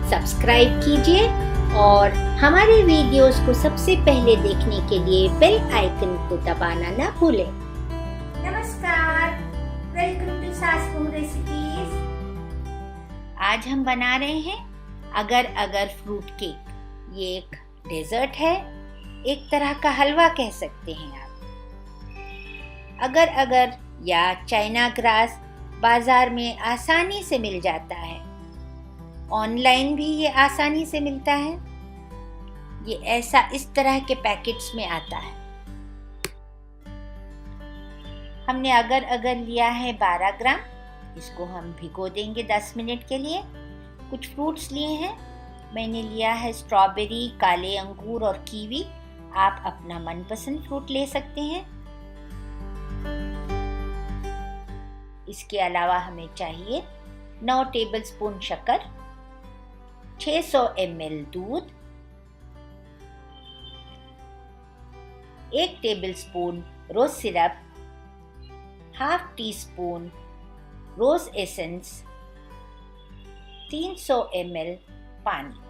Subscribe कीजिए और हमारे वीडियोस को सबसे पहले देखने के लिए बेल आइकन को दबाना ना भूलें। नमस्कार, वेलकम टू सास रेसिपीज। आज हम बना रहे हैं अगर अगर फ्रूट केक। ये एक डेजर्ट है, एक तरह का हलवा कह सकते हैं आप। अगर अगर या चाइना ग्रास बाजार में आसानी से मिल जाता है, ऑनलाइन भी ये आसानी से मिलता है। ये ऐसा इस तरह के पैकेट्स में आता है। हमने अगर अगर लिया है 12 ग्राम। इसको हम भिगो देंगे 10 मिनट के लिए। कुछ फ्रूट्स लिए हैं। मैंने लिया है स्ट्रॉबेरी, काले अंगूर और कीवी। आप अपना मनपसंद फ्रूट ले सकते हैं। इसके अलावा हमें चाहिए 9 टेबलस्पून शक्कर, 600 ml दूध, 1 टेबलस्पून रोज सिरप, हाफ टी स्पून रोज एसेंस, 300 ml पानी।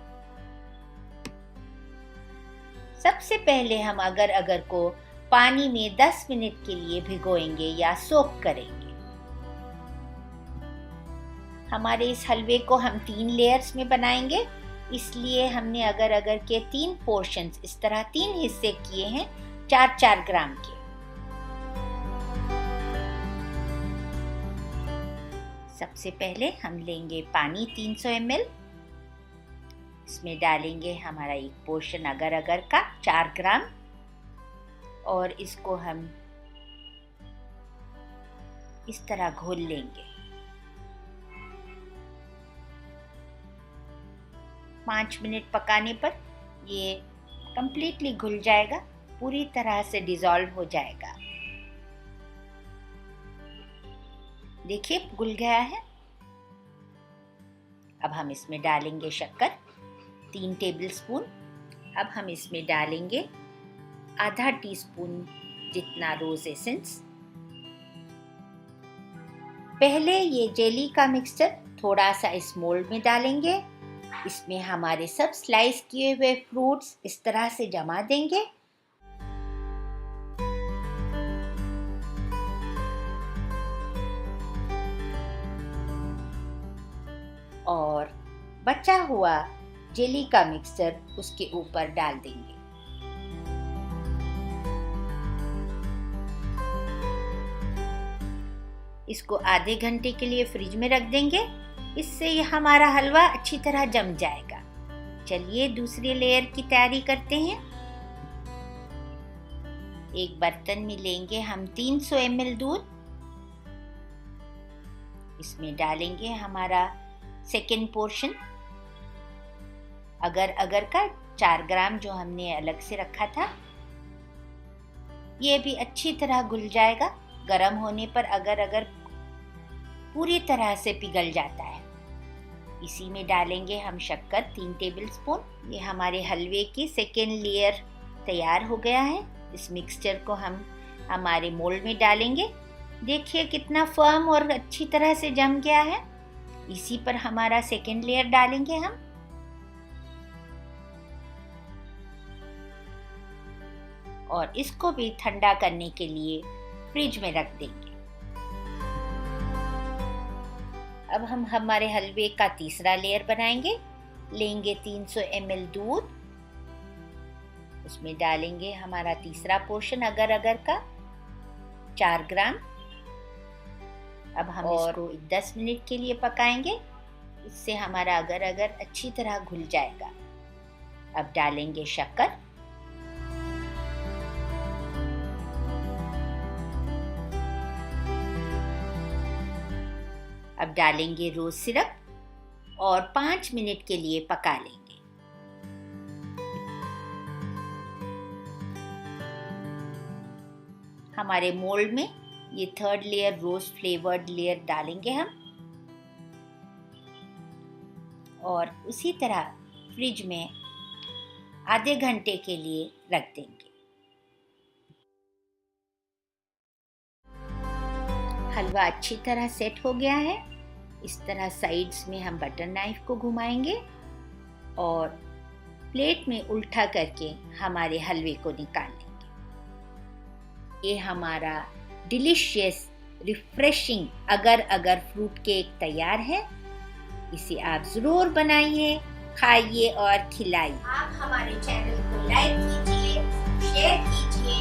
सबसे पहले हम अगर अगर को पानी में 10 मिनट के लिए भिगोएंगे या सोक करेंगे। हमारे इस हलवे को हम 3 लेयर्स में बनाएंगे, इसलिए हमने अगर अगर के 3 पोर्शंस इस तरह 3 हिस्से किए हैं 4-4 ग्राम के। सबसे पहले हम लेंगे पानी 300 ml। इसमें डालेंगे हमारा एक पोर्शन अगर अगर का 4 ग्राम और इसको हम इस तरह घोल लेंगे। 5 मिनट पकाने पर ये कंप्लीटली घुल जाएगा, पूरी तरह से डिसॉल्व हो जाएगा। देखिए घुल गया है। अब हम इसमें डालेंगे शक्कर 3 टेबलस्पून। अब हम इसमें डालेंगे आधा टीस्पून जितना रोज एसेंस। पहले ये जेली का मिक्सचर थोड़ा सा इस मोल्ड में डालेंगे। इसमें हमारे सब स्लाइस किए हुए फ्रूट्स इस तरह से जमा देंगे और बचा हुआ जेली का मिक्सचर उसके ऊपर डाल देंगे। इसको आधे घंटे के लिए फ्रिज में रख देंगे। इससे ये हमारा हलवा अच्छी तरह जम जाएगा। चलिए दूसरी लेयर की तैयारी करते हैं। एक बर्तन में लेंगे हम 300 ml दूध। इसमें डालेंगे हमारा सेकेंड पोर्शन अगर अगर का 4 ग्राम जो हमने अलग से रखा था। ये भी अच्छी तरह घुल जाएगा। गर्म होने पर अगर अगर पूरी तरह से पिघल जाता है। इसी में डालेंगे हम शक्कर 3 टेबलस्पून। ये हमारे हलवे की सेकेंड लेयर तैयार हो गया है। इस मिक्सचर को हम हमारे मोल्ड में डालेंगे। देखिए कितना फर्म और अच्छी तरह से जम गया है। इसी पर हमारा सेकेंड लेयर डालेंगे हम। और इसको भी ठंडा करने के लिए फ्रिज में रख देंगे। अब हम हमारे हलवे का तीसरा लेयर बनाएंगे। लेंगे 300 ml दूध। उसमें डालेंगे हमारा तीसरा पोर्शन अगर अगर का 4 ग्राम। अब हम इसको 10 मिनट के लिए पकाएंगे। इससे हमारा अगर अगर अच्छी तरह घुल जाएगा। अब डालेंगे शक्कर। अब डालेंगे रोज सिरप और 5 मिनट के लिए पका लेंगे। हमारे मोल्ड में ये 3rd लेयर रोज फ्लेवर्ड लेयर डालेंगे हम और उसी तरह फ्रिज में आधे घंटे के लिए रख देंगे। हलवा अच्छी तरह सेट हो गया है। इस तरह साइड्स में हम बटर नाइफ को घुमाएंगे और प्लेट में उल्टा करके हमारे हलवे को निकाल लेंगे। ये हमारा डिलीशियस रिफ्रेशिंग अगर अगर फ्रूट केक तैयार है। इसे आप ज़रूर बनाइए, खाइए और खिलाइए। आप हमारे चैनल को लाइक कीजिए, शेयर कीजिए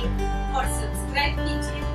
और सब्सक्राइब कीजिए।